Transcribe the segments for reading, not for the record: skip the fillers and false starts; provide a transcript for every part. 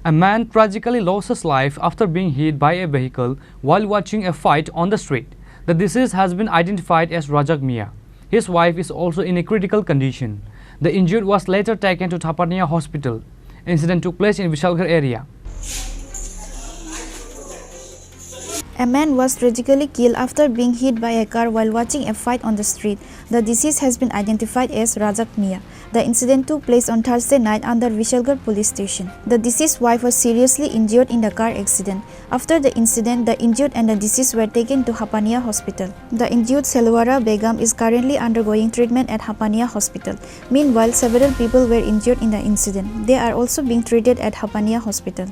A man tragically lost his life after being hit by a vehicle while watching a fight on the street. The deceased has been identified as Rajak Mia. His wife is also in a critical condition. The injured was later taken to Tripura hospital. Incident took place in Vishalgarh area. A man was tragically killed after being hit by a car while watching a fight on the street. The deceased has been identified as Rajak Mia. The incident took place on Thursday night under Vishalgarh police station. The deceased's wife was seriously injured in the car accident. After the incident, the injured and the deceased were taken to Hapania Hospital. The injured Selwara Begum is currently undergoing treatment at Hapania Hospital. Meanwhile, several people were injured in the incident. They are also being treated at Hapania Hospital.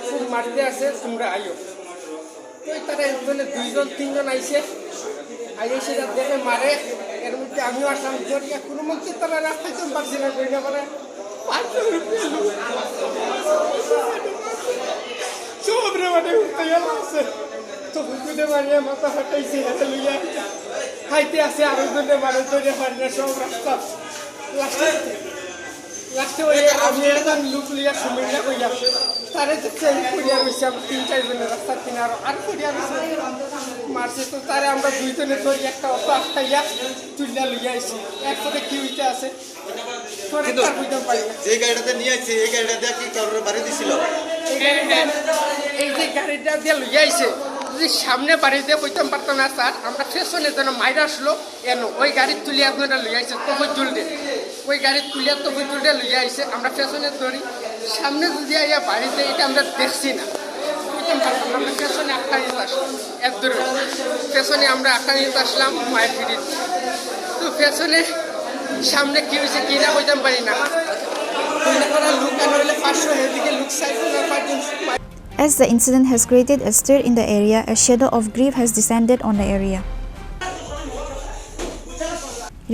খুব মারতে আছে তোমরা আইও তো তারা এখানে দুইজন তিনজন আইছে আইসে দেখে মারে এর মধ্যে আমিও আসলাম জড়িয়ে কোনো মধ্যে তারা রাস্তায় তো পারছি না কই না পারে সবরে মানে উঠতে গেল আছে তো বুঝতে মারিয়ে মাথা ফাটাইছে হাতে লইয়া খাইতে আছে আর ওইজনে মানে ধরে পারি না সব রাস্তা লাস্টে ওই আমি একটা লুক লিয়া সময় না কইয়া তারে তো চেঞ্জ করিয়া রয়েছে আমরা 3-4 জনের রাস্তার কিনারে আর করিয়া রয়েছে মারছে তো তারে আমরা দুইজনে ধরি একটা অটো আটকাইয়া তুলিয়া লইয়া আইছি এরপরে কি হইতে আছে কিন্তু যে গাড়িটাতে নিয়ে আইছে এই গাড়িটা কি কারোর বাড়ি দিছিল এই যে গাড়িটা দিয়ে লইয়া আইছে যদি সামনে বাড়ি দিয়ে কইতাম পারতাম না স্যার আমরা পেছনে যেন মাইরা আসলো এনো ওই গাড়ি তুলিয়া আপনারা লইয়া আইছে তো জলদি ওই গাড়ি তুলিয়া তো জলদি লইয়া আইছে আমরা পেছনে ধরি সামনে যদি আইয়া বাড়িতে এটা আমরা দেখছি না কইতাম পারতাম না আমরা পেছনে আটকা নিতে আসলাম একদূর পেছনে আমরা আটকা নিতে আসলাম মায়ের ফিরি তো পেছনে সামনে কি হয়েছে কি না কইতাম পারি না লুক আনলে 500 এদিকে লুক সাইড না As the incident has created a stir in the area, a shadow of grief has descended on the area.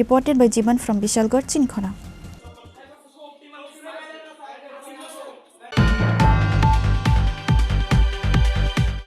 Reported by Jiban from Vishalgarh, Chini, Khorang.